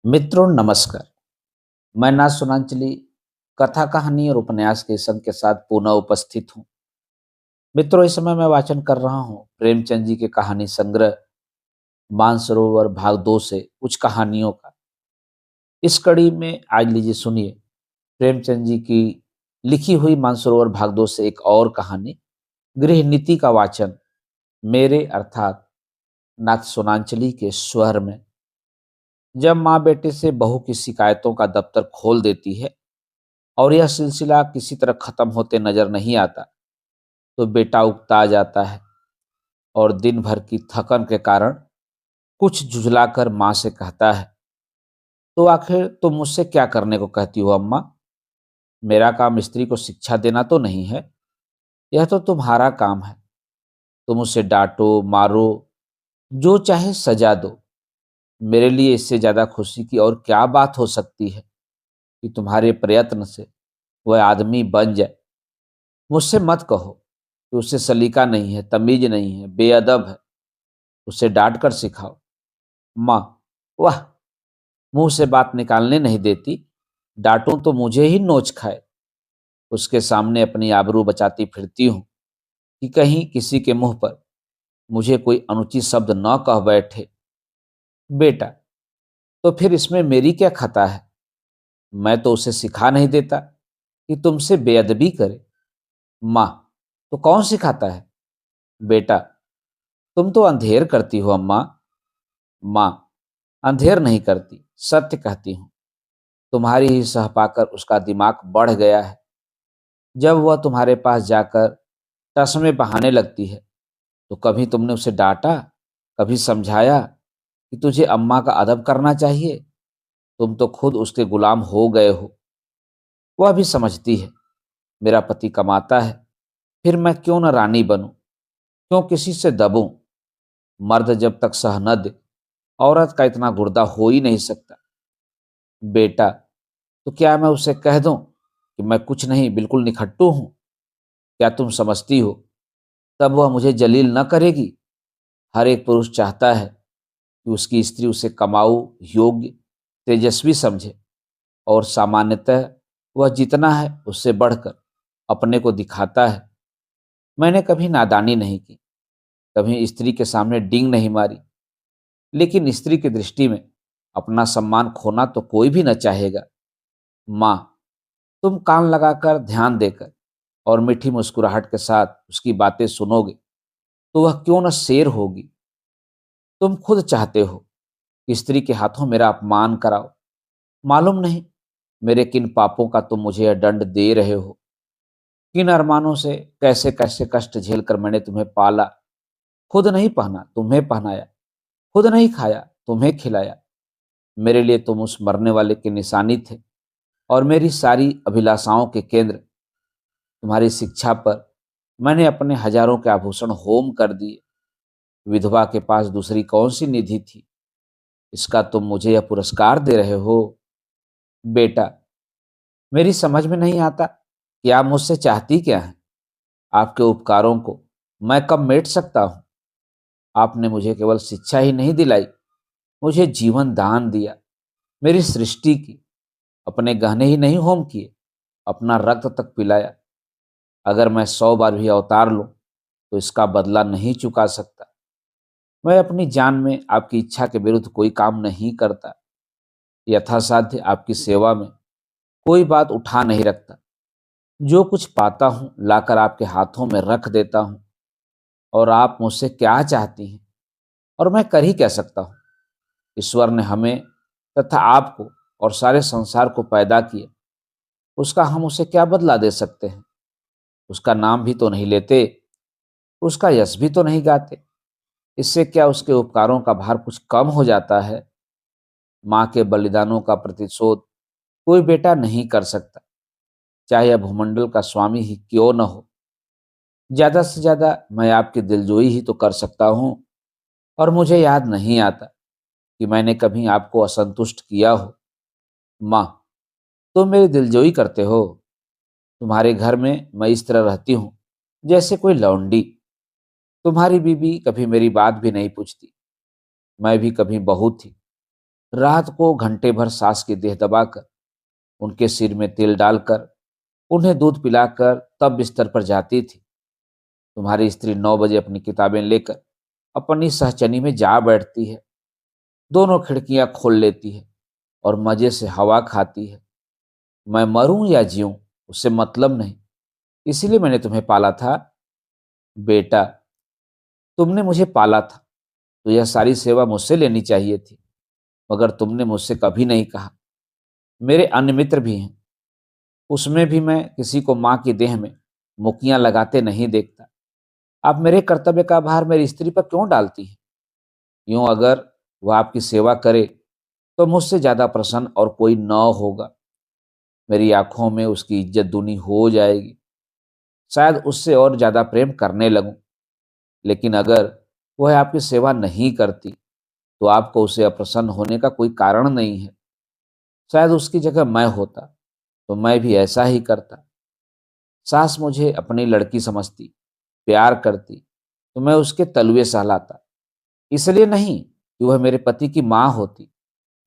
मित्रों नमस्कार। मैं नाथ सुनांचली कथा कहानी और उपन्यास के संग के साथ पुनः उपस्थित हूँ। मित्रों, इस समय मैं वाचन कर रहा हूँ प्रेमचंद जी के कहानी संग्रह मानसरोवर भाग 2 से कुछ कहानियों का। इस कड़ी में आज लीजिए सुनिए प्रेमचंद जी की लिखी हुई मानसरोवर भाग 2 से एक और कहानी गृह नीति का वाचन मेरे अर्थात नाथ सोनांचली के स्वर में। जब माँ बेटे से बहू की शिकायतों का दफ्तर खोल देती है और यह सिलसिला किसी तरह खत्म होते नजर नहीं आता, तो बेटा उकता जाता है और दिन भर की थकन के कारण कुछ झुझलाकर माँ से कहता है, तो आखिर तुम मुझसे क्या करने को कहती हो अम्मा? मेरा काम स्त्री को शिक्षा देना तो नहीं है, यह तो तुम्हारा काम है। तुम उसे डांटो मारो, जो चाहे सजा दो। मेरे लिए इससे ज्यादा खुशी की और क्या बात हो सकती है कि तुम्हारे प्रयत्न से वह आदमी बन जाए। मुझसे मत कहो कि उसे सलीका नहीं है, तमीज नहीं है, बेअदब है। उसे डांट कर सिखाओ। माँ, वाह, मुंह से बात निकालने नहीं देती। डांटूं तो मुझे ही नोच खाए। उसके सामने अपनी आबरू बचाती फिरती हूँ कि कहीं किसी के मुंह पर मुझे कोई अनुचित शब्द न कह बैठे। बेटा, तो फिर इसमें मेरी क्या खता है? मैं तो उसे सिखा नहीं देता कि तुमसे बेअदबी करे। माँ, तो कौन सिखाता है? बेटा, तुम तो अंधेर करती हो अम्मा। माँ, अंधेर नहीं करती, सत्य कहती हूँ। तुम्हारी ही सह पाकर उसका दिमाग बढ़ गया है। जब वह तुम्हारे पास जाकर टसमे बहाने लगती है, तो कभी तुमने उसे डांटा, कभी समझाया कि तुझे अम्मा का अदब करना चाहिए? तुम तो खुद उसके गुलाम हो गए हो। वह भी समझती है मेरा पति कमाता है, फिर मैं क्यों न रानी बनूं, क्यों किसी से दबूं? मर्द जब तक सह न दे, औरत का इतना गुर्दा हो ही नहीं सकता। बेटा, तो क्या मैं उसे कह दूं कि मैं कुछ नहीं, बिल्कुल निखट्टू हूं? क्या तुम समझती हो तब वह मुझे जलील न करेगी? हर एक पुरुष चाहता है कि उसकी स्त्री उसे कमाऊ, योग्य, तेजस्वी समझे, और सामान्यतः वह जितना है उससे बढ़कर अपने को दिखाता है। मैंने कभी नादानी नहीं की, कभी स्त्री के सामने डींग नहीं मारी, लेकिन स्त्री की दृष्टि में अपना सम्मान खोना तो कोई भी न चाहेगा। माँ, तुम कान लगाकर ध्यान देकर और मीठी मुस्कुराहट के साथ उसकी बातें सुनोगे तो वह क्यों न शेर होगी। तुम खुद चाहते हो कि स्त्री के हाथों मेरा अपमान कराओ। मालूम नहीं मेरे किन पापों का तुम मुझे यह दंड दे रहे हो, किन अरमानों से कैसे कैसे कष्ट झेलकर मैंने तुम्हें पाला। खुद नहीं पहना, तुम्हें पहनाया। खुद नहीं खाया, तुम्हें खिलाया। मेरे लिए तुम उस मरने वाले की निशानी थे और मेरी सारी अभिलाषाओं के केंद्र। तुम्हारी शिक्षा पर मैंने अपने हजारों के आभूषण होम कर दिए। विधवा के पास दूसरी कौन सी निधि थी, इसका तुम मुझे यह पुरस्कार दे रहे हो? बेटा, मेरी समझ में नहीं आता कि आप मुझसे चाहती क्या हैं। आपके उपकारों को मैं कब मेट सकता हूँ? आपने मुझे केवल शिक्षा ही नहीं दिलाई, मुझे जीवन दान दिया, मेरी सृष्टि की। अपने गहने ही नहीं होम किए, अपना रक्त तक पिलाया। अगर मैं 100 बार भी अवतार लूं तो इसका बदला नहीं चुका सकता। मैं अपनी जान में आपकी इच्छा के विरुद्ध कोई काम नहीं करता। यथासाध्य आपकी सेवा में कोई बात उठा नहीं रखता। जो कुछ पाता हूं लाकर आपके हाथों में रख देता हूं। और आप मुझसे क्या चाहती हैं और मैं कर ही क्या सकता हूं? ईश्वर ने हमें तथा आपको और सारे संसार को पैदा किया, उसका हम उसे क्या बदला दे सकते हैं? उसका नाम भी तो नहीं लेते, उसका यश भी तो नहीं गाते। इससे क्या उसके उपकारों का भार कुछ कम हो जाता है? माँ के बलिदानों का प्रतिशोध कोई बेटा नहीं कर सकता, चाहे यह भूमंडल का स्वामी ही क्यों न हो। ज्यादा से ज्यादा मैं आपकी दिलजोई ही तो कर सकता हूँ, और मुझे याद नहीं आता कि मैंने कभी आपको असंतुष्ट किया हो। माँ, तुम मेरी दिलजोई करते हो। तुम्हारे घर में मैं इस तरह रहती हूँ जैसे कोई लौंडी। तुम्हारी बीबी कभी मेरी बात भी नहीं पूछती। मैं भी कभी बहू थी, रात को घंटे भर सास की देह दबाकर, उनके सिर में तेल डालकर, उन्हें दूध पिलाकर तब बिस्तर पर जाती थी। तुम्हारी स्त्री 9 बजे अपनी किताबें लेकर अपनी सहचनी में जा बैठती है, दोनों खिड़कियां खोल लेती है और मजे से हवा खाती है। मैं मरूं या जीऊं उससे मतलब नहीं, इसीलिए मैंने तुम्हें पाला था। बेटा, तुमने मुझे पाला था तो यह सारी सेवा मुझसे लेनी चाहिए थी, मगर तुमने मुझसे कभी नहीं कहा। मेरे अन्य मित्र भी हैं, उसमें भी मैं किसी को माँ की देह में मुक्कियां लगाते नहीं देखता। आप मेरे कर्तव्य का भार मेरी स्त्री पर क्यों डालती हैं? यूं अगर वह आपकी सेवा करे तो मुझसे ज्यादा प्रसन्न और कोई न होगा। मेरी आंखों में उसकी इज्जत दूनी हो जाएगी, शायद उससे और ज्यादा प्रेम करने लगूं। लेकिन अगर वह आपकी सेवा नहीं करती तो आपको उसे अप्रसन्न होने का कोई कारण नहीं है। शायद उसकी जगह मैं होता तो मैं भी ऐसा ही करता। सास मुझे अपनी लड़की समझती, प्यार करती तो मैं उसके तलुए सहलाता, इसलिए नहीं कि वह मेरे पति की माँ होती,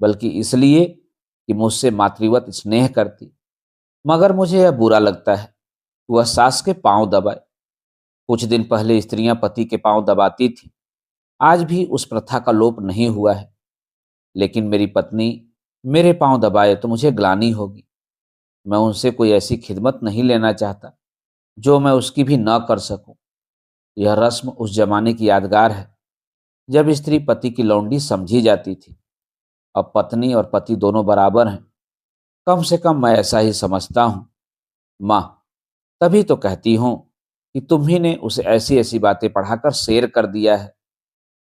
बल्कि इसलिए कि मुझसे मातृवत स्नेह करती। मगर मुझे यह बुरा लगता है कि वह सास के पांव दबाए। कुछ दिन पहले स्त्रियां पति के पांव दबाती थी, आज भी उस प्रथा का लोप नहीं हुआ है। लेकिन मेरी पत्नी मेरे पांव दबाए तो मुझे ग्लानि होगी। मैं उनसे कोई ऐसी खिदमत नहीं लेना चाहता जो मैं उसकी भी न कर सकूं। यह रस्म उस जमाने की यादगार है जब स्त्री पति की लौंडी समझी जाती थी। अब पत्नी और पति दोनों बराबर हैं, कम से कम मैं ऐसा ही समझता हूँ। माँ, तभी तो कहती हूँ कि तुम ही ने उसे ऐसी ऐसी बातें पढ़ाकर शेर कर दिया है।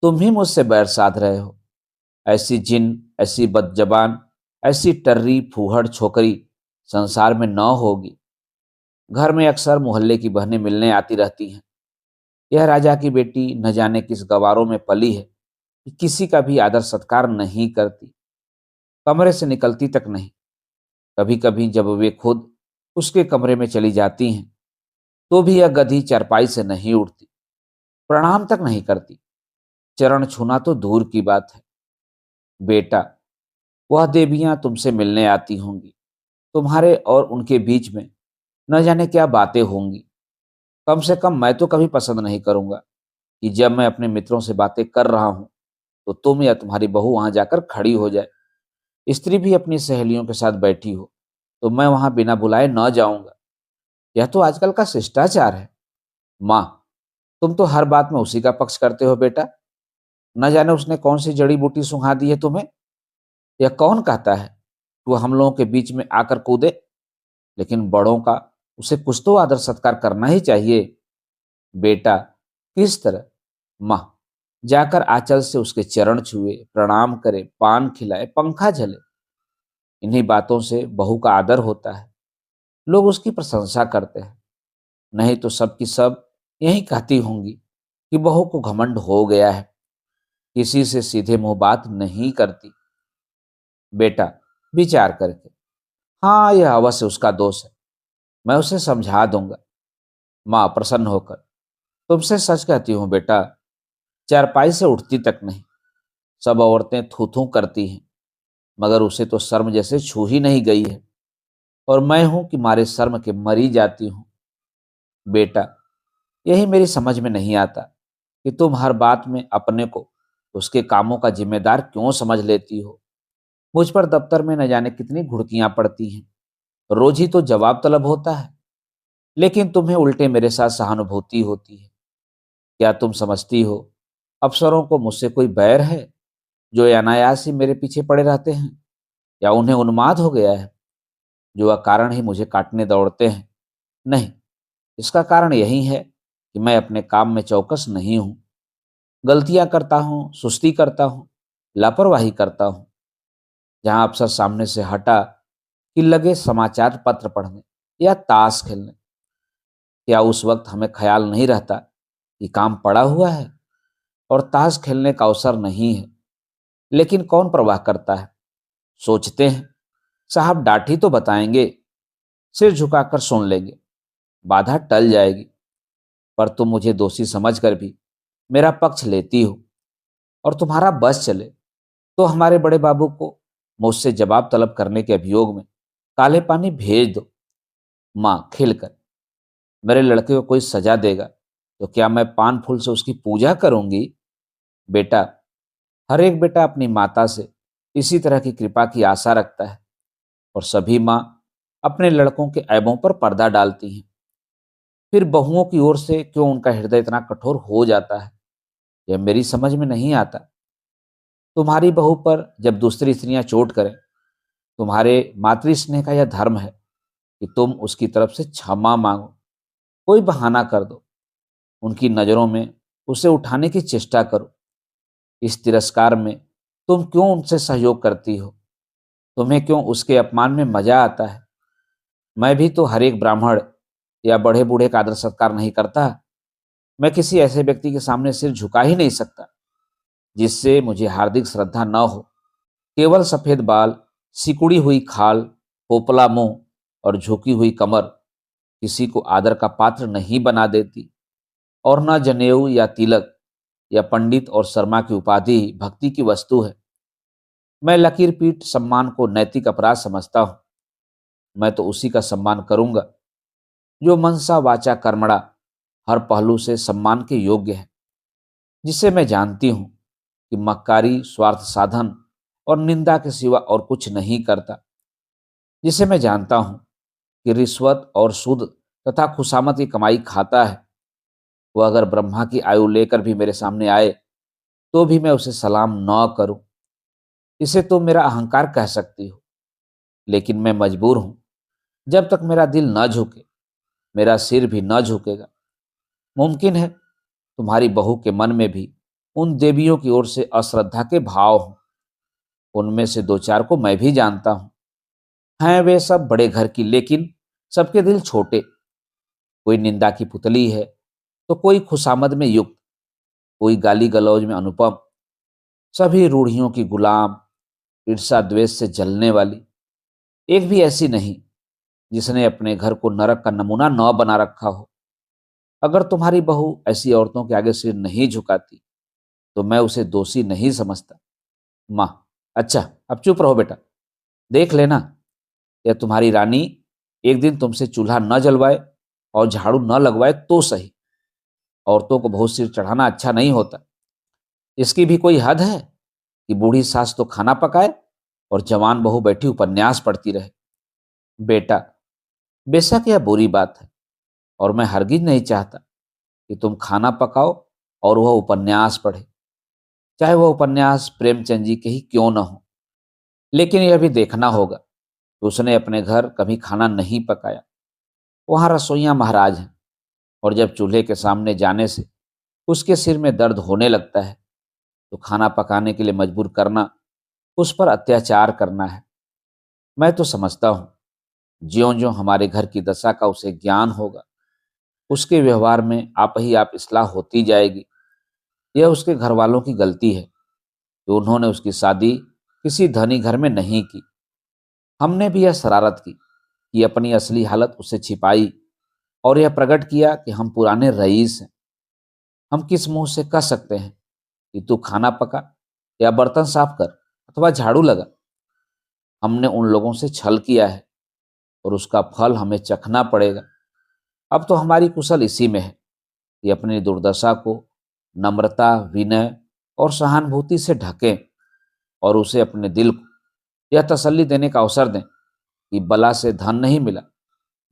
तुम ही मुझसे बैर साध रहे हो। ऐसी जिन, ऐसी बदजबान, ऐसी टर्री फूहड़ छोकरी संसार में न होगी। घर में अक्सर मोहल्ले की बहनें मिलने आती रहती हैं। यह राजा की बेटी न जाने किस गवारों में पली है कि किसी का भी आदर सत्कार नहीं करती, कमरे से निकलती तक नहीं। कभी कभी जब वे खुद उसके कमरे में चली जाती हैं तो भी यह गधी चारपाई से नहीं उठती, प्रणाम तक नहीं करती। चरण छूना तो दूर की बात है। बेटा, वह देवियां तुमसे मिलने आती होंगी, तुम्हारे और उनके बीच में न जाने क्या बातें होंगी। कम से कम मैं तो कभी पसंद नहीं करूंगा कि जब मैं अपने मित्रों से बातें कर रहा हूं तो तुम या तुम्हारी बहू वहां जाकर खड़ी हो जाए। स्त्री भी अपनी सहेलियों के साथ बैठी हो तो मैं वहां बिना बुलाए न जाऊंगा। यह तो आजकल का शिष्टाचार है। माँ, तुम तो हर बात में उसी का पक्ष करते हो बेटा। न जाने उसने कौन सी जड़ी बूटी सुंघा दी है तुम्हें। यह कौन कहता है कि वो हम लोगों के बीच में आकर कूदे? लेकिन बड़ों का उसे कुछ तो आदर सत्कार करना ही चाहिए। बेटा, किस तरह? माँ, जाकर आंचल से उसके चरण छुए, प्रणाम करे, पान खिलाए, पंखा झले। इन्हीं बातों से बहू का आदर होता है, लोग उसकी प्रशंसा करते हैं। नहीं तो सब की सब यही कहती होंगी कि बहू को घमंड हो गया है, किसी से सीधे मुंह बात नहीं करती। बेटा, विचार करके, हाँ, यह अवश्य उसका दोष है, मैं उसे समझा दूंगा। माँ प्रसन्न होकर, तुमसे सच कहती हूँ बेटा, चारपाई से उठती तक नहीं। सब औरतें थू थू करती हैं, मगर उसे तो शर्म जैसे छू ही नहीं गई है, और मैं हूं कि मारे शर्म के मरी जाती हूँ। बेटा, यही मेरी समझ में नहीं आता कि तुम हर बात में अपने को उसके कामों का जिम्मेदार क्यों समझ लेती हो। मुझ पर दफ्तर में न जाने कितनी घुड़कियां पड़ती हैं, रोज ही तो जवाब तलब होता है, लेकिन तुम्हें उल्टे मेरे साथ सहानुभूति होती है। क्या तुम समझती हो अफसरों को मुझसे कोई बैर है जो ये अनायास ही मेरे पीछे पड़े रहते हैं, या उन्हें उन्माद हो गया है जो अकारण ही मुझे काटने दौड़ते हैं? नहीं, इसका कारण यही है कि मैं अपने काम में चौकस नहीं हूं। गलतियां करता हूं, सुस्ती करता हूं, लापरवाही करता हूं। जहां अफसर सामने से हटा कि लगे समाचार पत्र पढ़ने या ताश खेलने, क्या उस वक्त हमें ख्याल नहीं रहता कि काम पड़ा हुआ है और ताश खेलने का अवसर नहीं है? लेकिन कौन परवाह करता है। सोचते हैं साहब डांट ही तो बताएंगे, सिर झुकाकर सुन लेंगे, बाधा टल जाएगी। पर तुम मुझे दोषी समझकर भी मेरा पक्ष लेती हो, और तुम्हारा बस चले तो हमारे बड़े बाबू को मुझसे जवाब तलब करने के अभियोग में काले पानी भेज दो। माँ खिलकर, मेरे लड़के को कोई सजा देगा तो क्या मैं पान फूल से उसकी पूजा करूंगी? बेटा, हर एक बेटा अपनी माता से इसी तरह की कृपा की आशा रखता है, और सभी माँ अपने लड़कों के ऐबों पर पर्दा डालती हैं। फिर बहुओं की ओर से क्यों उनका हृदय इतना कठोर हो जाता है, यह मेरी समझ में नहीं आता। तुम्हारी बहू पर जब दूसरी स्त्रियां चोट करें, तुम्हारे मातृ स्नेह का यह धर्म है कि तुम उसकी तरफ से क्षमा मांगो, कोई बहाना कर दो, उनकी नज़रों में उसे उठाने की चेष्टा करो। इस तिरस्कार में तुम क्यों उनसे सहयोग करती हो? तुम्हें क्यों उसके अपमान में मजा आता है? मैं भी तो हर एक ब्राह्मण या बड़े बूढ़े का आदर सत्कार नहीं करता। मैं किसी ऐसे व्यक्ति के सामने सिर झुका ही नहीं सकता जिससे मुझे हार्दिक श्रद्धा न हो। केवल सफेद बाल, सिकुड़ी हुई खाल, पोपला मुंह और झुकी हुई कमर किसी को आदर का पात्र नहीं बना देती, और न जनेऊ या तिलक या पंडित और शर्मा की उपाधि भक्ति की वस्तु है। मैं लकीर पीठ सम्मान को नैतिक अपराध समझता हूँ। मैं तो उसी का सम्मान करूंगा जो मनसा वाचा कर्मणा हर पहलू से सम्मान के योग्य है, जिसे मैं जानती हूँ कि मक्कारी, स्वार्थ साधन और निंदा के सिवा और कुछ नहीं करता, जिसे मैं जानता हूँ कि रिश्वत और सूद तथा खुशामत की कमाई खाता है। वह अगर ब्रह्मा की आयु लेकर भी मेरे सामने आए तो भी मैं उसे सलाम न करूं। इसे तो मेरा अहंकार कह सकती हो, लेकिन मैं मजबूर हूं। जब तक मेरा दिल न झुके, मेरा सिर भी न झुकेगा। मुमकिन है तुम्हारी बहू के मन में भी उन देवियों की ओर से अश्रद्धा के भाव हों। उनमें से दो चार को मैं भी जानता हूं। हैं वे सब बड़े घर की, लेकिन सबके दिल छोटे। कोई निंदा की पुतली है तो कोई खुशामद में युक्त, कोई गाली गलौज में अनुपम। सभी रूढ़ियों की गुलाम, ईर्षा द्वेष से जलने वाली। एक भी ऐसी नहीं जिसने अपने घर को नरक का नमूना न बना रखा हो। अगर तुम्हारी बहू ऐसी औरतों के आगे सिर नहीं झुकाती तो मैं उसे दोषी नहीं समझता। माँ, अच्छा अब चुप रहो बेटा। देख लेना, यह तुम्हारी रानी एक दिन तुमसे चूल्हा न जलवाए और झाड़ू न लगवाए तो सही। औरतों को बहुत सिर चढ़ाना अच्छा नहीं होता। इसकी भी कोई हद है कि बूढ़ी सास तो खाना पकाए और जवान बहू बैठी उपन्यास पढ़ती रहे। बेटा, बेशक यह बुरी बात है, और मैं हरगिज नहीं चाहता कि तुम खाना पकाओ और वह उपन्यास पढ़े, चाहे वह उपन्यास प्रेमचंद जी के ही क्यों न हो। लेकिन यह भी देखना होगा कि उसने अपने घर कभी खाना नहीं पकाया। वहां रसोइयां महाराज हैं, और जब चूल्हे के सामने जाने से उसके सिर में दर्द होने लगता है तो खाना पकाने के लिए मजबूर करना उस पर अत्याचार करना है। मैं तो समझता हूँ ज्यों ज्यों हमारे घर की दशा का उसे ज्ञान होगा, उसके व्यवहार में आप ही आप इस्लाह होती जाएगी। यह उसके घर वालों की गलती है कि उन्होंने उसकी शादी किसी धनी घर में नहीं की। हमने भी यह शरारत की कि अपनी असली हालत उससे छिपाई और यह प्रकट किया कि हम पुराने रईस हैं। हम किस मुंह से कह सकते हैं कि तू खाना पका या बर्तन साफ कर अथवा झाड़ू लगा? हमने उन लोगों से छल किया है और उसका फल हमें चखना पड़ेगा। अब तो हमारी कुशल इसी में है कि अपनी दुर्दशा को नम्रता, विनय और सहानुभूति से ढकें, और उसे अपने दिल को यह तसल्ली देने का अवसर दें कि बला से धन नहीं मिला,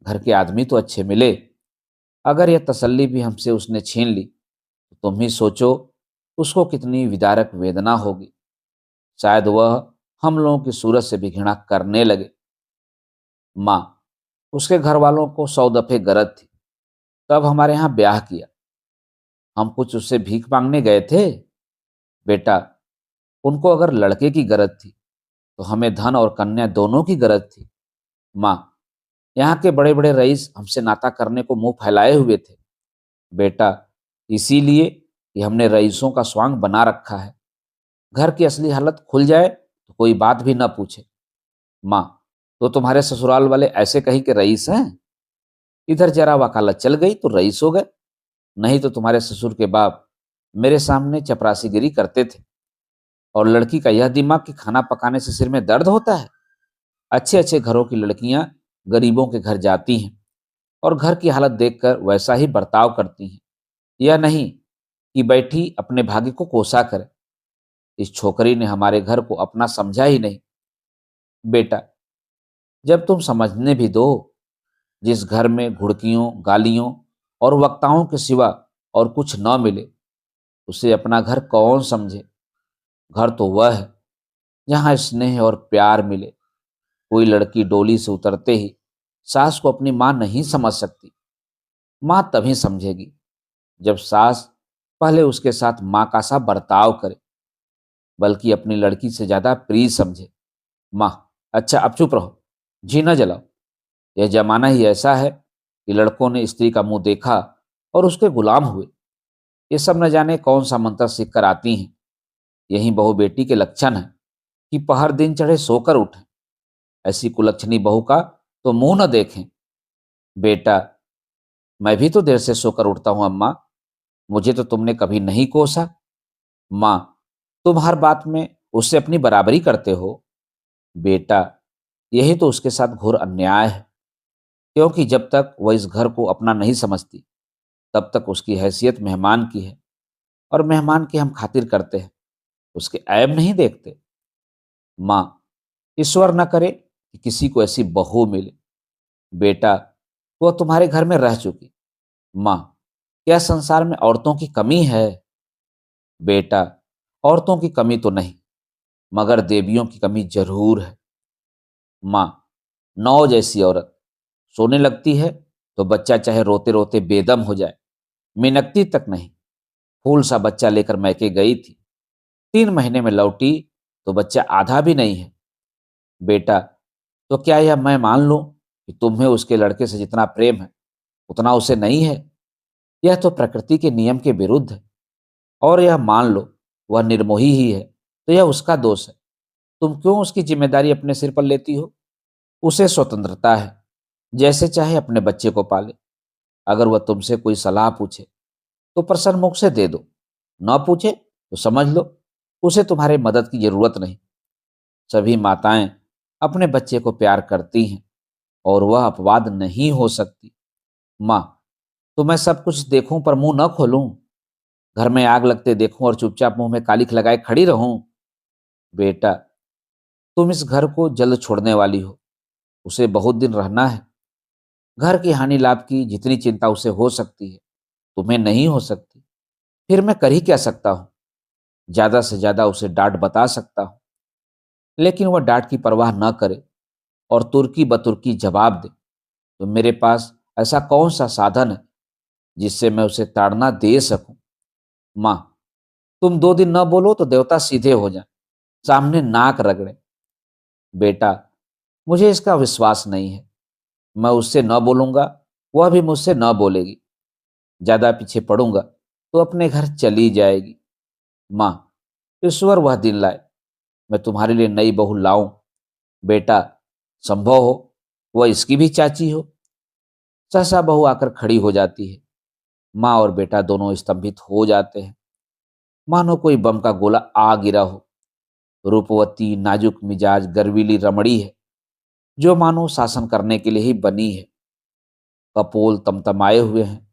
घर के आदमी तो अच्छे मिले। अगर यह तसल्ली भी हमसे उसने छीन ली तो तुम ही सोचो उसको कितनी विदारक वेदना होगी। शायद वह हम लोगों की सूरत से भी घृणा करने लगे। माँ, उसके घर वालों को 100 दफे गरज थी, तब हमारे यहाँ ब्याह किया। हम कुछ उससे भीख मांगने गए थे? बेटा, उनको अगर लड़के की गरज थी तो हमें धन और कन्या दोनों की गरज थी। माँ, यहाँ के बड़े बड़े रईस हमसे नाता करने को मुंह फैलाए हुए थे। बेटा, इसीलिए कि हमने रईसों का स्वांग बना रखा है। घर की असली हालत खुल जाए तो कोई बात भी न पूछे। माँ, तो तुम्हारे ससुराल वाले ऐसे कहीं के रईस हैं? इधर जरा वकालत चल गई तो रईस हो गए, नहीं तो तुम्हारे ससुर के बाप मेरे सामने चपरासीगिरी करते थे। और लड़की का यह दिमाग कि खाना पकाने से सिर में दर्द होता है। अच्छे अच्छे घरों की लड़कियां गरीबों के घर जाती हैं और घर की हालत देखकर वैसा ही बर्ताव करती हैं। यह नहीं कि बैठी अपने भाग्य को कोसा करे। इस छोकरी ने हमारे घर को अपना समझा ही नहीं। बेटा, जब तुम समझने भी दो, जिस घर में घुड़कियों, गालियों और वक्ताओं के सिवा और कुछ न मिले, उसे अपना घर कौन समझे। घर तो वह है जहाँ स्नेह और प्यार मिले। कोई लड़की डोली से उतरते ही सास को अपनी माँ नहीं समझ सकती। माँ तभी समझेगी जब सास पहले उसके साथ माँ का सा बर्ताव करे, बल्कि अपनी लड़की से ज्यादा प्रिय समझे। माँ, अच्छा अब चुप रहो, जी न जलाओ। यह जमाना ही ऐसा है कि लड़कों ने स्त्री का मुंह देखा और उसके गुलाम हुए। ये सब न जाने कौन सा मंत्र सीख कर आती हैं। यही बहू बेटी के लक्षण है कि पहर दिन चढ़े सोकर उठे। ऐसी कुलक्षणी बहू का तो मुंह न देखें। बेटा, मैं भी तो देर से सोकर उठता हूं अम्मा, मुझे तो तुमने कभी नहीं कोसा। माँ, तुम हर बात में उससे अपनी बराबरी करते हो। बेटा, यही तो उसके साथ घोर अन्याय है, क्योंकि जब तक वह इस घर को अपना नहीं समझती, तब तक उसकी हैसियत मेहमान की है, और मेहमान की हम खातिर करते हैं, उसके ऐब नहीं देखते। माँ, ईश्वर न करे कि किसी को ऐसी बहू मिले। बेटा, वह तुम्हारे घर में रह चुकी। माँ, क्या संसार में औरतों की कमी है? बेटा, औरतों की कमी तो नहीं, मगर देवियों की कमी जरूर है। माँ, नौ जैसी औरत सोने लगती है तो बच्चा चाहे रोते रोते बेदम हो जाए, मिनकती तक नहीं। फूल सा बच्चा लेकर मैके गई थी, 3 महीने में लौटी तो बच्चा आधा भी नहीं है। बेटा, तो क्या यह मैं मान लूं कि तुम्हें उसके लड़के से जितना प्रेम है उतना उसे नहीं है? यह तो प्रकृति के नियम के विरुद्ध है। और यह मान लो वह निर्मोही ही है तो यह उसका दोष है। तुम क्यों उसकी जिम्मेदारी अपने सिर पर लेती हो? उसे स्वतंत्रता है, जैसे चाहे अपने बच्चे को पाले। अगर वह तुमसे कोई सलाह पूछे तो प्रसन्न मुख से दे दो, न पूछे तो समझ लो उसे तुम्हारे मदद की जरूरत नहीं। सभी माताएं अपने बच्चे को प्यार करती हैं और वह अपवाद नहीं हो सकती। माँ, तो मैं सब कुछ देखूं पर मुंह न खोलूं? घर में आग लगते देखूं और चुपचाप मुंह में कालिख लगाए खड़ी रहूं? बेटा, तुम इस घर को जल्द छोड़ने वाली हो, उसे बहुत दिन रहना है। घर की हानि लाभ की जितनी चिंता उसे हो सकती है, तुम्हें नहीं हो सकती। फिर मैं कर ही क्या सकता हूँ? ज्यादा से ज्यादा उसे डांट बता सकता हूँ, लेकिन वह डांट की परवाह न करे और तुर्की बतुर्की जवाब दे, तो मेरे पास ऐसा कौन सा साधन है जिससे मैं उसे ताड़ना दे सकूं? माँ, तुम 2 दिन न बोलो तो देवता सीधे हो जाए, सामने नाक रगड़े। बेटा, मुझे इसका विश्वास नहीं है। मैं उससे न बोलूंगा, वह भी मुझसे न बोलेगी। ज्यादा पीछे पड़ूंगा तो अपने घर चली जाएगी। माँ, ईश्वर वह दिन लाए मैं तुम्हारे लिए नई बहू लाऊं। बेटा, संभव हो वह इसकी भी चाची हो। सहसा बहू आकर खड़ी हो जाती है। माँ और बेटा दोनों स्तंभित हो जाते हैं, मानो कोई बम का गोला आ गिरा हो। रूपवती, नाजुक मिजाज, गर्वीली रमणी है, जो मानो शासन करने के लिए ही बनी है। कपोल तमतमाए हुए हैं,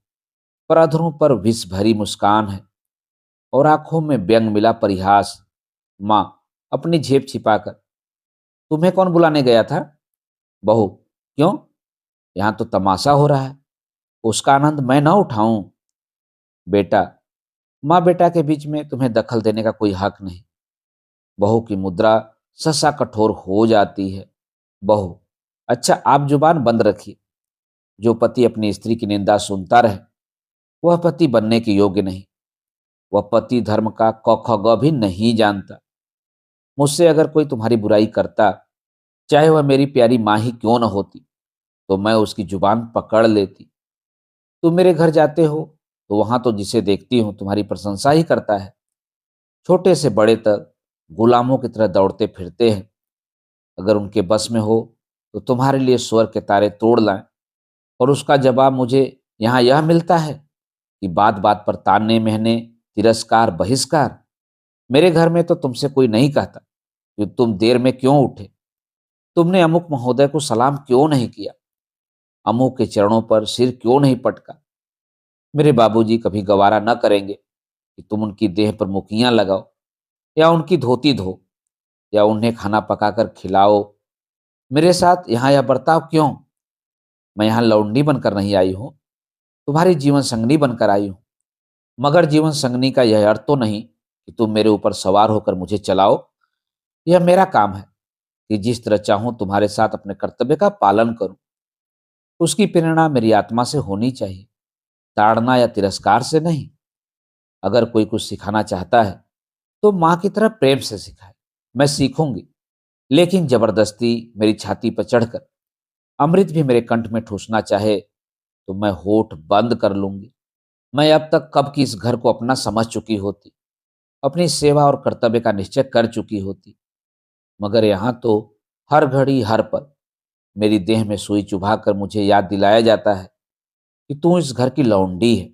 पर अधरों पर विष भरी मुस्कान है और आंखों में व्यंग मिला परिहास। माँ, अपनी झेप छिपाकर, तुम्हें कौन बुलाने गया था? बहू, क्यों? यहाँ तो तमाशा हो रहा है, उसका आनंद मैं ना उठाऊं? बेटा, माँ बेटा के बीच में तुम्हें दखल देने का कोई हक नहीं। बहू की मुद्रा सहसा कठोर हो जाती है। बहू, अच्छा आप जुबान बंद रखिए। जो पति अपनी स्त्री की निंदा सुनता रहे, वह पति बनने के योग्य नहीं। वह पति धर्म का क ख ग भी नहीं जानता। मुझसे अगर कोई तुम्हारी बुराई करता, चाहे वह मेरी प्यारी माँ ही क्यों न होती, तो मैं उसकी जुबान पकड़ लेती। तुम मेरे घर जाते हो तो वहां तो जिसे देखती हूँ तुम्हारी प्रशंसा ही करता है। छोटे से बड़े तक गुलामों की तरह दौड़ते फिरते हैं। अगर उनके बस में हो तो तुम्हारे लिए स्वर्ग के तारे तोड़ लाएं, और उसका जवाब मुझे यहाँ यह मिलता है कि बात बात पर ताने मेहने, तिरस्कार, बहिष्कार। मेरे घर में तो तुमसे कोई नहीं कहता कि तुम देर में क्यों उठे, तुमने अमुक महोदय को सलाम क्यों नहीं किया, अमुक के चरणों पर सिर क्यों नहीं पटका। मेरे बाबूजी कभी गवारा न करेंगे कि तुम उनकी देह पर मुकियां लगाओ या उनकी धोती धो या उन्हें खाना पकाकर खिलाओ। मेरे साथ यहाँ यह बर्ताव क्यों? मैं यहाँ लौंडी बनकर नहीं आई हूँ, तुम्हारी जीवन संगनी बनकर आई हूँ। मगर जीवन संगनी का यह अर्थ तो नहीं कि तुम मेरे ऊपर सवार होकर मुझे चलाओ। यह मेरा काम है कि जिस तरह चाहूं तुम्हारे साथ अपने कर्तव्य का पालन करूं। उसकी प्रेरणा मेरी आत्मा से होनी चाहिए, ताड़ना या तिरस्कार से नहीं। अगर कोई कुछ सिखाना चाहता है तो माँ की तरह प्रेम से सिखाए। मैं सीखूंगी, लेकिन जबरदस्ती मेरी छाती पर चढ़कर अमृत भी मेरे कंठ में ठूसना चाहे तो मैं होठ बंद कर लूंगी। मैं अब तक कब की इस घर को अपना समझ चुकी होती, अपनी सेवा और कर्तव्य का निश्चय कर चुकी होती। मगर यहाँ तो हर घड़ी हर पल मेरी देह में सुई चुभाकर मुझे याद दिलाया जाता है कि तू इस घर की लौंडी है,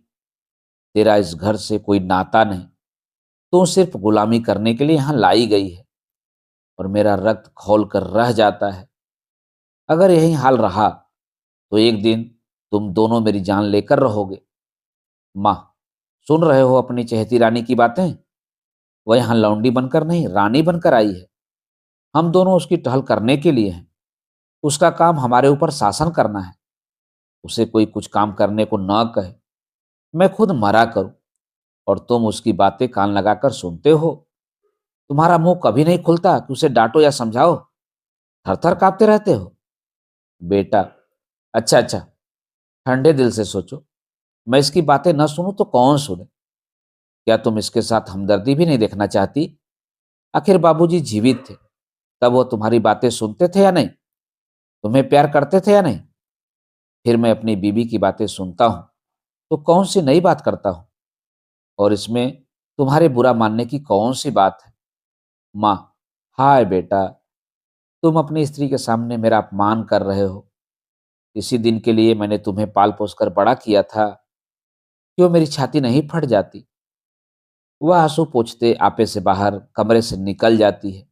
तेरा इस घर से कोई नाता नहीं, तू सिर्फ गुलामी करने के लिए यहाँ लाई गई है। और मेरा रक्त खौल कर रह जाता है। अगर यही हाल रहा तो एक दिन तुम दोनों मेरी जान लेकर रहोगे। माँ, सुन रहे हो अपनी चहेती रानी की बातें? वह यहाँ लौंडी बनकर नहीं, रानी बनकर आई है। हम दोनों उसकी टहल करने के लिए हैं। उसका काम हमारे ऊपर शासन करना है। उसे कोई कुछ काम करने को न कहे, मैं खुद मरा करूं, और तुम उसकी बातें कान लगाकर सुनते हो। तुम्हारा मुंह कभी नहीं खुलता कि उसे डांटो या समझाओ, थर थर कांपते रहते हो। बेटा, अच्छा अच्छा, ठंडे दिल से सोचो। मैं इसकी बातें न सुनूं तो कौन सुने? क्या तुम इसके साथ हमदर्दी भी नहीं देखना चाहती? आखिर बाबूजी जीवित थे तब वो तुम्हारी बातें सुनते थे या नहीं? तुम्हें प्यार करते थे या नहीं? फिर मैं अपनी बीबी की बातें सुनता हूं तो कौन सी नई बात करता हूं, और इसमें तुम्हारे बुरा मानने की कौन सी बात है? माँ, हाय बेटा, तुम अपनी स्त्री के सामने मेरा अपमान कर रहे हो। इसी दिन के लिए मैंने तुम्हें पाल पोस कर बड़ा किया था। क्यों मेरी छाती नहीं फट जाती? वह आंसू पोंछते आपे से बाहर कमरे से निकल जाती है।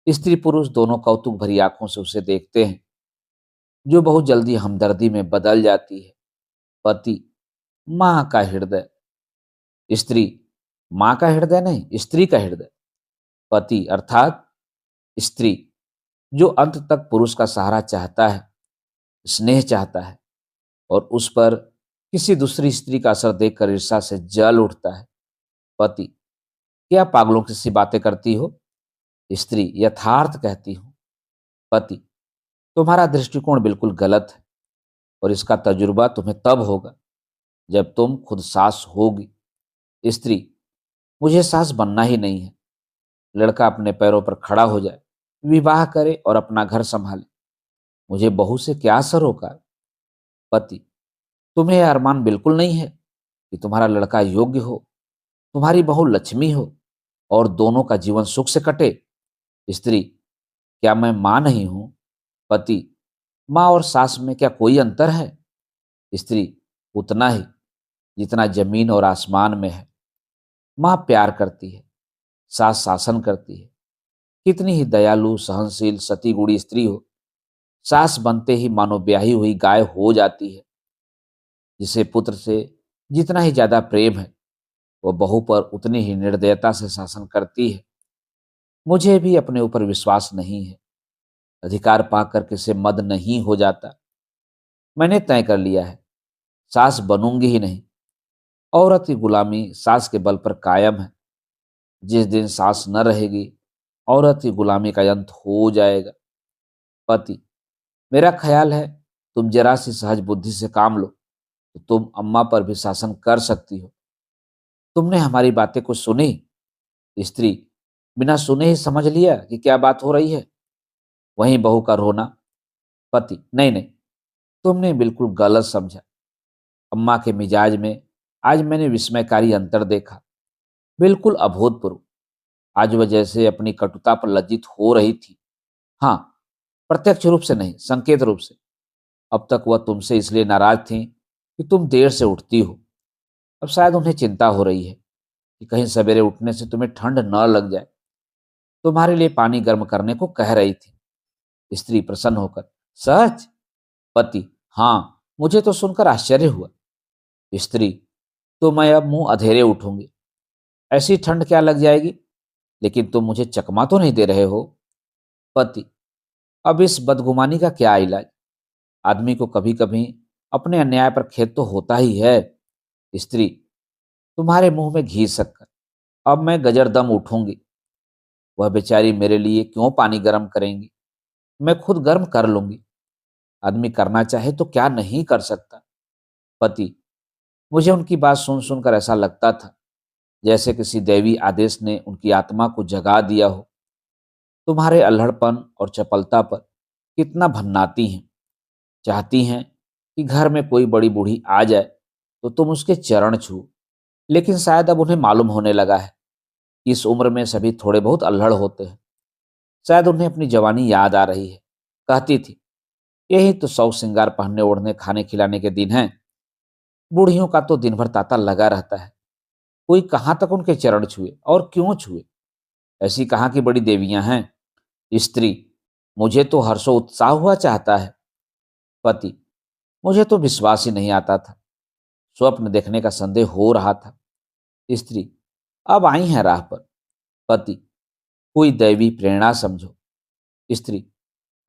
स्त्री पुरुष दोनों कौतुक भरी आंखों से उसे देखते हैं, जो बहुत जल्दी हमदर्दी में बदल जाती है। पति, माँ का हृदय। स्त्री, माँ का हृदय नहीं, स्त्री का हृदय। पति अर्थात स्त्री, जो अंत तक पुरुष का सहारा चाहता है, स्नेह चाहता है, और उस पर किसी दूसरी स्त्री का असर देखकर ईर्ष्या से जल उठता है। पति, क्या पागलों की सी बातें करती हो? स्त्री, यथार्थ कहती हूँ। पति, तुम्हारा दृष्टिकोण बिल्कुल गलत है, और इसका तजुर्बा तुम्हें तब होगा जब तुम खुद सास होगी। स्त्री, मुझे सास बनना ही नहीं है। लड़का अपने पैरों पर खड़ा हो जाए, विवाह करे और अपना घर संभाले, मुझे बहू से क्या सरोकार। पति, तुम्हें यह अरमान बिल्कुल नहीं है कि तुम्हारा लड़का योग्य हो, तुम्हारी बहू लक्ष्मी हो, और दोनों का जीवन सुख से कटे। स्त्री, क्या मैं मां नहीं हूं? पति, मां और सास में क्या कोई अंतर है? स्त्री, उतना ही जितना जमीन और आसमान में है। मां प्यार करती है, सास शासन करती है। कितनी ही दयालु, सहनशील, सती गुणी स्त्री हो, सास बनते ही मानो ब्याही हुई गाय हो जाती है। जिसे पुत्र से जितना ही ज्यादा प्रेम है, वह बहू पर उतनी ही निर्दयता से शासन करती है। मुझे भी अपने ऊपर विश्वास नहीं है। अधिकार पाकर किसे मद नहीं हो जाता। मैंने तय कर लिया है, सास बनूंगी ही नहीं। औरत की गुलामी सास के बल पर कायम है। जिस दिन सास न रहेगी, औरत की गुलामी का अंत हो जाएगा। पति, मेरा ख्याल है तुम जरा सी सहज बुद्धि से काम लो तो तुम अम्मा पर भी शासन कर सकती हो। तुमने हमारी बातें कुछ सुनी? स्त्री, बिना सुने ही समझ लिया कि क्या बात हो रही है। वहीं बहू का रोना। पति, नहीं नहीं, तुमने बिल्कुल गलत समझा। अम्मा के मिजाज में आज मैंने विस्मयकारी अंतर देखा, बिल्कुल अभूतपूर्व। आज वह जैसे अपनी कटुता पर लज्जित हो रही थी। हाँ, प्रत्यक्ष रूप से नहीं, संकेत रूप से। अब तक वह तुमसे इसलिए नाराज थी कि तुम देर से उठती हो। अब शायद उन्हें चिंता हो रही है कि कहीं सवेरे उठने से तुम्हें ठंड न लग जाए। तुम्हारे लिए पानी गर्म करने को कह रही थी। स्त्री प्रसन्न होकर, सच? पति, हाँ, मुझे तो सुनकर आश्चर्य हुआ। स्त्री, तो मैं अब मुंह अधेरे उठूंगी। ऐसी ठंड क्या लग जाएगी? लेकिन तुम मुझे चकमा तो नहीं दे रहे हो? पति, अब इस बदगुमानी का क्या इलाज? आदमी को कभी कभी अपने अन्याय पर खेद तो होता ही है। स्त्री, तुम्हारे मुंह में घी शक्कर, अब मैं गजरदम उठूंगी। वह बेचारी मेरे लिए क्यों पानी गर्म करेंगी? मैं खुद गर्म कर लूंगी। आदमी करना चाहे तो क्या नहीं कर सकता। पति, मुझे उनकी बात सुन सुनकर ऐसा लगता था जैसे किसी दैवी आदेश ने उनकी आत्मा को जगा दिया हो। तुम्हारे अल्हड़पन और चपलता पर कितना भन्नाती हैं। चाहती हैं कि घर में कोई बड़ी बूढ़ी आ जाए तो तुम उसके चरण छू। लेकिन शायद अब उन्हें मालूम होने लगा है कि इस उम्र में सभी थोड़े बहुत अल्हड़ होते हैं। शायद उन्हें अपनी जवानी याद आ रही है। कहती थी, यही तो शौक श्रृंगार, पहनने ओढ़ने खाने खिलाने के दिन हैं। बूढ़ियों का तो दिन भर तांता लगा रहता है। कोई कहाँ तक उनके चरण छुए और क्यों छुए? ऐसी कहाँ की बड़ी देवियां हैं? स्त्री, मुझे तो हर्षो उत्साह हुआ चाहता है। पति, मुझे तो विश्वास ही नहीं आता था। स्वप्न देखने का संदेह हो रहा था। स्त्री, अब आई हैं राह पर। पति, कोई दैवी प्रेरणा समझो। स्त्री,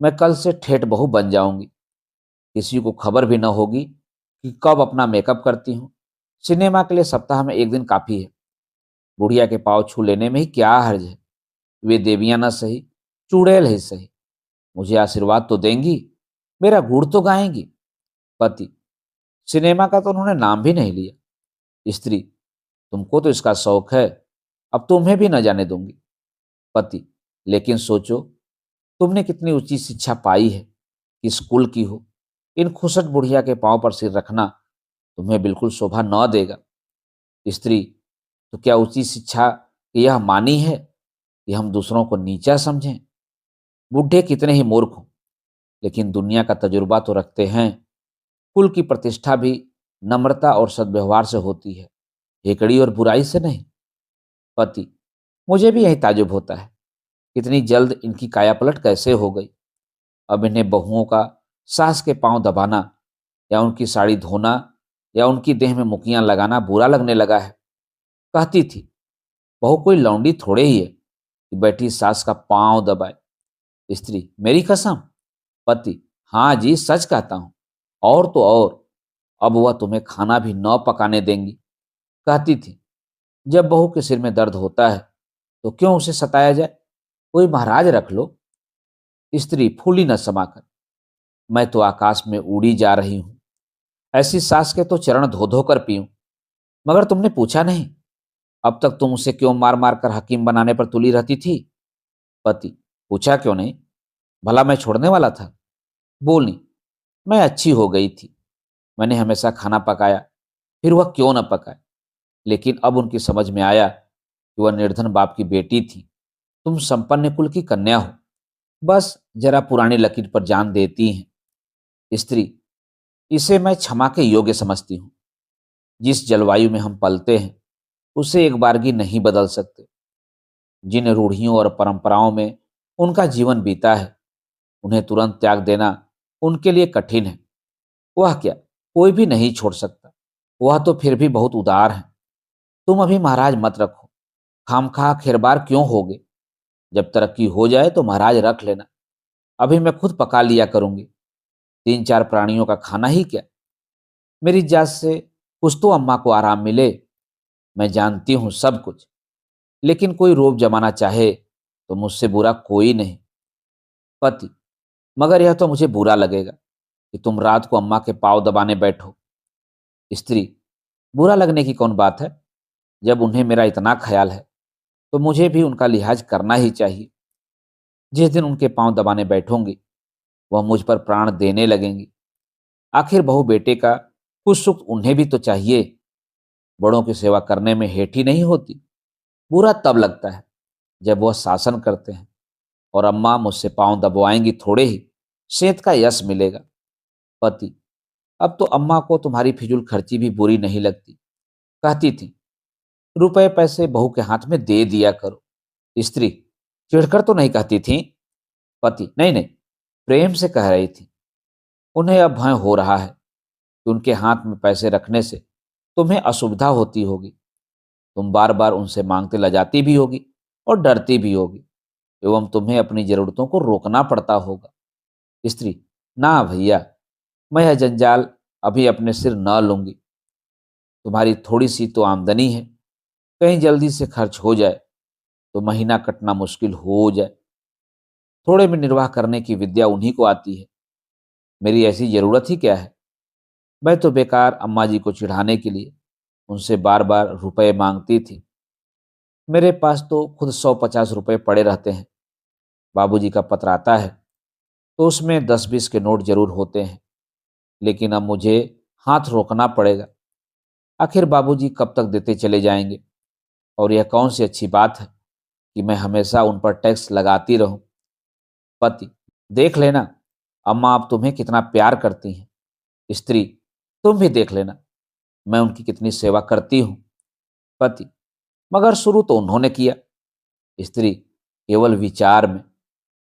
मैं कल से ठेठ बहू बन जाऊंगी। किसी को खबर भी न होगी कि कब अपना मेकअप करती हूँ। सिनेमा के लिए सप्ताह में एक दिन काफी है। बुढ़िया के पाँव छू लेने में ही क्या हर्ज है? वे देवियां न सही, चुड़ैल ही सही, मुझे आशीर्वाद तो देंगी, मेरा गुड़ तो गाएंगी। पति, सिनेमा का तो उन्होंने नाम भी नहीं लिया। स्त्री, तुमको तो इसका शौक है, अब तुम्हें भी न जाने दूंगी। पति, लेकिन सोचो, तुमने कितनी ऊंची शिक्षा पाई है, किस कुल की हो। इन खुसट बुढ़िया के पांव पर सिर रखना तुम्हें बिल्कुल शोभा न देगा। स्त्री, तो क्या ऊंची शिक्षा की यह मानी है कि हम दूसरों को नीचा समझें? बूढ़े कितने ही मूर्ख हों, लेकिन दुनिया का तजुर्बा तो रखते हैं। कुल की प्रतिष्ठा भी नम्रता और सद्व्यवहार से होती है, हेकड़ी और बुराई से नहीं। पति, मुझे भी यही ताजुब होता है, इतनी जल्द इनकी कायापलट कैसे हो गई। अब इन्हें बहुओं का सास के पांव दबाना या उनकी साड़ी धोना या उनकी देह में मुकियां लगाना बुरा लगने लगा है। कहती थी, बहू कोई लौंडी थोड़े ही है कि बैठी सास का पांव दबाए। स्त्री, मेरी कसम। पति, हाँ जी, सच कहता हूं। और तो और, अब वह तुम्हें खाना भी न पकाने देंगी। कहती थी, जब बहू के सिर में दर्द होता है तो क्यों उसे सताया जाए, कोई महाराज रख लो। स्त्री फूली न समाकर, मैं तो आकाश में उड़ी जा रही हूं। ऐसी सास के तो चरण धो धो कर पीऊं। मगर तुमने पूछा नहीं, अब तक तुम उसे क्यों मार मार कर हकीम बनाने पर तुली रहती थी? पति, पूछा क्यों नहीं? भला मैं छोड़ने वाला था? बोली, मैं अच्छी हो गई थी, मैंने हमेशा खाना पकाया, फिर वह क्यों न पकाए। लेकिन अब उनकी समझ में आया कि वह निर्धन बाप की बेटी थी, तुम संपन्न कुल की कन्या हो, बस जरा पुरानी लकीर पर जान देती हैं। स्त्री, इसे मैं क्षमा के योग्य समझती हूँ। जिस जलवायु में हम पलते हैं उसे एक बारगी नहीं बदल सकते। जिन रूढ़ियों और परंपराओं में उनका जीवन बीता है उन्हें तुरंत त्याग देना उनके लिए कठिन है। वह क्या, कोई भी नहीं छोड़ सकता। वह तो फिर भी बहुत उदार है। तुम अभी महाराज मत रखो, खामखा खेरबार क्यों होगे? जब तरक्की हो जाए तो महाराज रख लेना। अभी मैं खुद पका लिया करूंगी। तीन चार प्राणियों का खाना ही क्या। मेरी जात से कुछ तो अम्मा को आराम मिले। मैं जानती हूँ सब कुछ, लेकिन कोई रोब जमाना चाहे तो मुझसे बुरा कोई नहीं। पति, मगर यह तो मुझे बुरा लगेगा कि तुम रात को अम्मा के पाँव दबाने बैठो। स्त्री, बुरा लगने की कौन बात है? जब उन्हें मेरा इतना ख्याल है तो मुझे भी उनका लिहाज करना ही चाहिए। जिस दिन उनके पांव दबाने बैठूंगी वह मुझ पर प्राण देने लगेंगी। आखिर बहू बेटे का कुछ सुख उन्हें भी तो चाहिए। बड़ों की सेवा करने में हेठी नहीं होती। बुरा तब लगता है जब वह शासन करते हैं और अम्मा मुझसे पांव दबवाएंगी थोड़े ही सेत का यश मिलेगा। पति, अब तो अम्मा को तुम्हारी फिजूल खर्ची भी बुरी नहीं लगती। कहती थी, रुपए पैसे बहू के हाथ में दे दिया करो। स्त्री, चिढ़कर तो नहीं कहती थी? पति, नहीं नहीं, प्रेम से कह रही थी। उन्हें अब भय हो रहा है कि उनके हाथ में पैसे रखने से तुम्हें असुविधा होती होगी। तुम बार बार उनसे मांगते लजाती भी होगी और डरती भी होगी, एवं तुम्हें अपनी जरूरतों को रोकना पड़ता होगा। स्त्री, ना भैया, मैं यह जंजाल अभी अपने सिर न लूंगी। तुम्हारी थोड़ी सी तो आमदनी है, कहीं जल्दी से खर्च हो जाए तो महीना कटना मुश्किल हो जाए। थोड़े में निर्वाह करने की विद्या उन्हीं को आती है। मेरी ऐसी जरूरत ही क्या है? मैं तो बेकार अम्मा जी को चिढ़ाने के लिए उनसे बार बार रुपए मांगती थी। मेरे पास तो खुद 150 रुपए पड़े रहते हैं। बाबूजी का पत्र आता है तो उसमें 10-20 के नोट जरूर होते हैं, लेकिन अब मुझे हाथ रोकना पड़ेगा। आखिर बाबूजी कब तक देते चले जाएंगे? और यह कौन सी अच्छी बात है कि मैं हमेशा उन पर टैक्स लगाती रहूं। पति, देख लेना अम्मा अब तुम्हें कितना प्यार करती हैं। स्त्री, तुम भी देख लेना मैं उनकी कितनी सेवा करती हूँ। पति, मगर शुरू तो उन्होंने किया। स्त्री, केवल विचार में,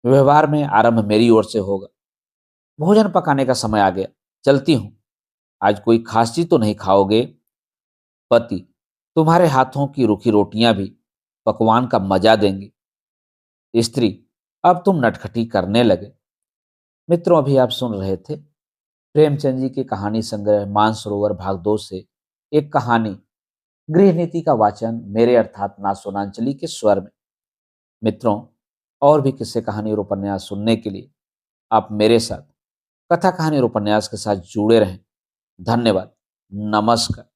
व्यवहार में आरंभ मेरी ओर से होगा। भोजन पकाने का समय आ गया, चलती हूँ। आज कोई खास चीज तो नहीं खाओगे? पति, तुम्हारे हाथों की रूखी रोटियां भी पकवान का मजा देंगी। स्त्री, अब तुम नटखटी करने लगे। मित्रों, अभी आप सुन रहे थे प्रेमचंद जी की कहानी संग्रह मानसरोवर भाग 2 से एक कहानी गृह नीति का वाचन मेरे अर्थात ना सोनांचली के स्वर में। मित्रों, और भी किस्से कहानी और उपन्यास सुनने के लिए आप मेरे साथ कथा कहानी और उपन्यास के साथ जुड़े रहें। धन्यवाद। नमस्कार।